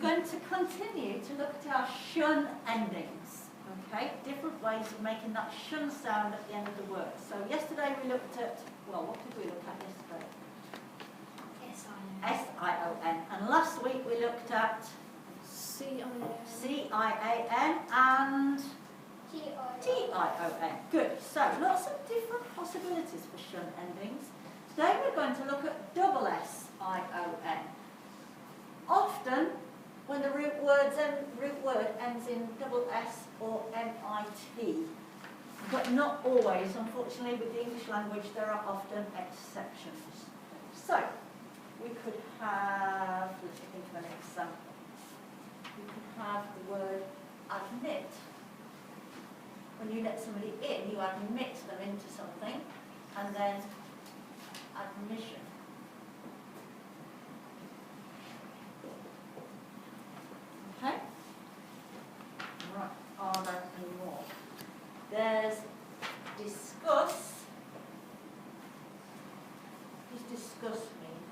going to continue to look at our shun endings. Okay, different ways of making that shun sound at the end of the word. So yesterday we looked at, well, what did we look at yesterday? S-I-O-N. And last week we looked at C-I-A-N and T-I-O-N. Good. So lots of different possibilities for shun endings. Today we're going to look at double S-I-O-N. Often when the root word ends in double S or M-I-T, but not always. Unfortunately, with the English language there are often exceptions. So we could have, let's think of an example. We could have the word admit. When you let somebody in, you admit them into something, and then admission. Okay? Right, are there any more? There's discuss. What does discuss mean?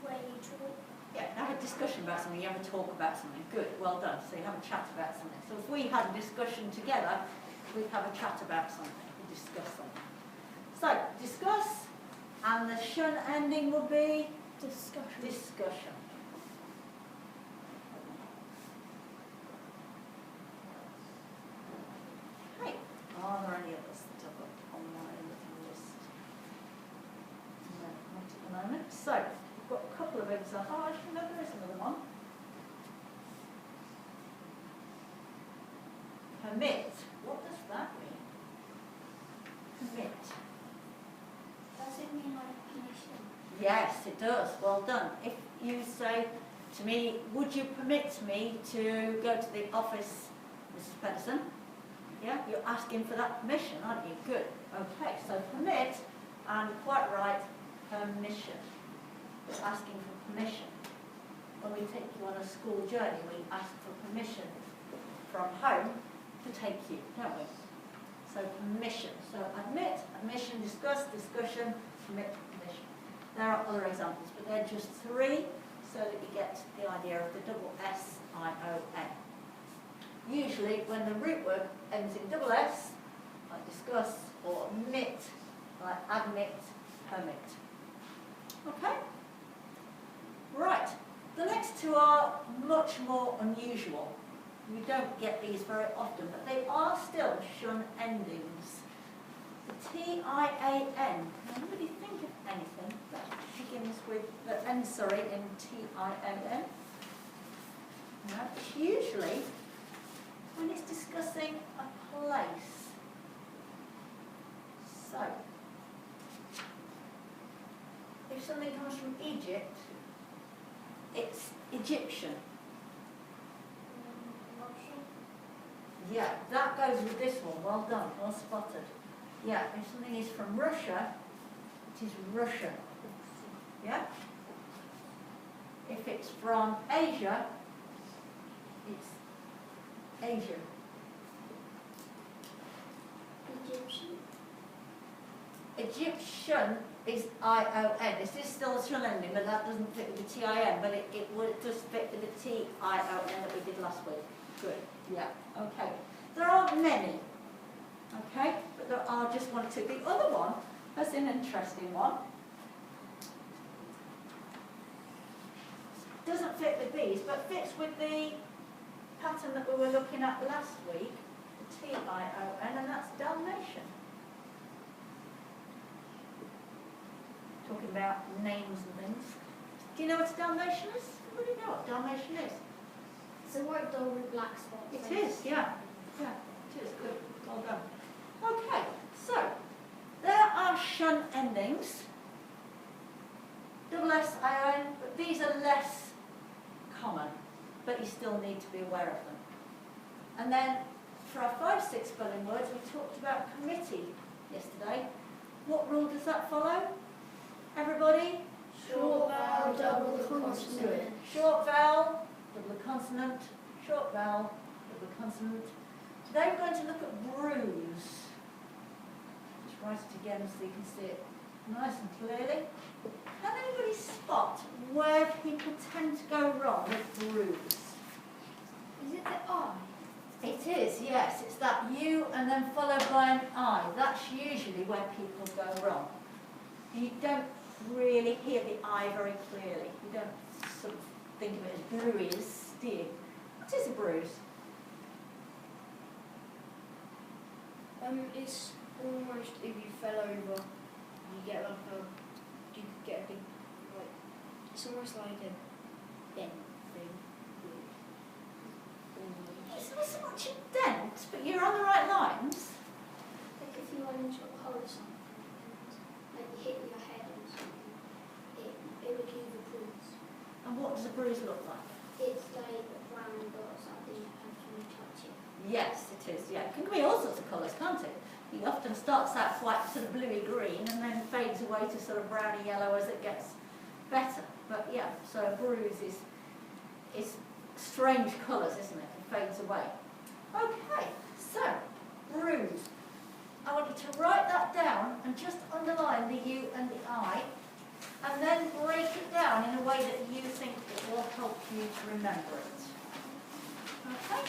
Where you talk. Yeah, have a discussion about something, you have a talk about something. Good, well done. So you have a chat about something. So if we had a discussion together, we'd have a chat about something, we'd discuss something. So, discuss, and the shun ending will be Discussion. discussion. Okay, are there any others that I've got on my little list? No, not at the moment. So, we've got a couple of examples. Oh, actually, no, there is another one. Permit. What does that mean? Permit. Does it mean like permission? Yes, it does. Well done. If you say to me, would you permit me to go to the office, Mrs. Pederson? Yeah, you're asking for that permission, aren't you? Good. Okay, so permit, and quite right, permission. We're asking for permission. When we take you on a school journey, we ask for permission from home to take you, don't we? So permission. So admit, admission, discuss, discussion, permit, permission. There are other examples, but they're just three so that you get the idea of the double S-I-O-N. Usually when the root word ends in double S, like discuss, or admit, like admit, permit. Okay? Right. The next two are much more unusual. We don't get these very often, but they are still shun endings. The T-I-A-N. Can anybody think of anything that begins with, that ends, sorry, in T-I-A-N? No, it's usually when it's discussing a place. So, if something comes from Egypt, it's Egyptian. Yeah, that goes with this one. Well done, well spotted. Yeah, if something is from Russia, it is Russian. Yeah? If it's from Asia, it's Asian. Egyptian. Egyptian is I-O-N. This is still a shun ending, but that doesn't fit with the T-I-N, but it does fit with the T-I-O-N that we did last week. Good. Yeah. Okay. There aren't many. Okay, but there are just one or two. The other one, that's an interesting one. Doesn't fit with these, but fits with the pattern that we were looking at last week, the T-I-O-N, and that's Dalmatian. Talking about names and things. Do you know what a Dalmatian is? Everybody know what Dalmatian is? It's a white dog with black spots. It is, yeah. Yeah, it is. Good. Well done. Okay, so there are shun endings. Double S-I-O-N, but these are less common, but you still need to be aware of them. And then for our 5-6 spelling words, we talked about committee yesterday. What rule does that follow? Everybody? Short vowel, double consonant. Short vowel, double consonant, short vowel, double consonant. Today we're going to look at bruise. Just write it again so you can see it nice and clearly. Can anybody spot tend to go wrong with bruise? Is it the I? It is, yes. It's that U and then followed by an I. That's usually where people go wrong. You don't really hear the I very clearly. You don't sort of think of it as bruise, do you? What is a bruise? It's almost if you fell over, you get you get a big, like, it's almost like a dent thing. It's not so much a dent, but you're on the right lines. Like if you went into a hole or something, and like you hit your head on something, it would leave a bruise. And what does a bruise look like? It's like a brown dot or something and when you touch it. Yes, it is, yeah. It can be all sorts of colours, can't it? It often starts out quite sort of bluey green and then fades away to sort of browny yellow as it gets better. But yeah, so a bruise is strange colours, isn't it? It fades away. Okay, so bruise. I want you to write that down and just underline the U and the I, and then break it down in a way that you think it will help you to remember it. Okay?